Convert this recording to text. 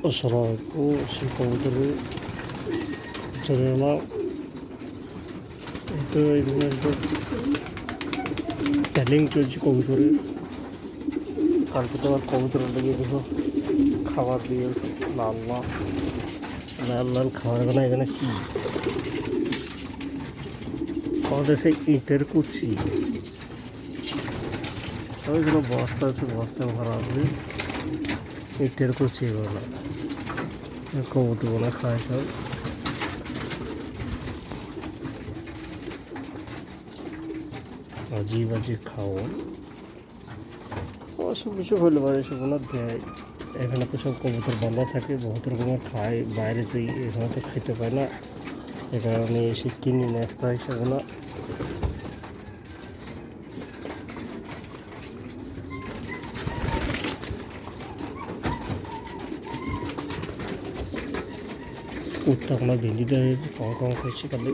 살아있고 그들을 저렴한 이거는 talent চলছে কবুতরের। কালকে তো আমার কবুতরের লেগে দেখো খাবার দিয়ে লাল লাল লাল লাল খাবারগুলো এখানে কি আমাদের সেই ইটের কুচি ওইগুলো বস্তা আছে, বস্তায় ভরা আছে ইটের কুচি। এগুলো কবুতরগুলো খায় সব। अजीब अजीब খাওয়া অসুখ বিসুখ হলে পারে সেগুলো দেয়। এখানে তো সব কবুতর বাঁধা থাকে, কবুতরগুলো খায় বাইরে যেই, এখানে তো খেতে পায় না, এ কারণে এসে কিনে নিয়ে আসতে হয় সেগুলো। কুত্তাগুলো ভেঙে দেওয়া হয়েছে, কম কম খাইছে কালে।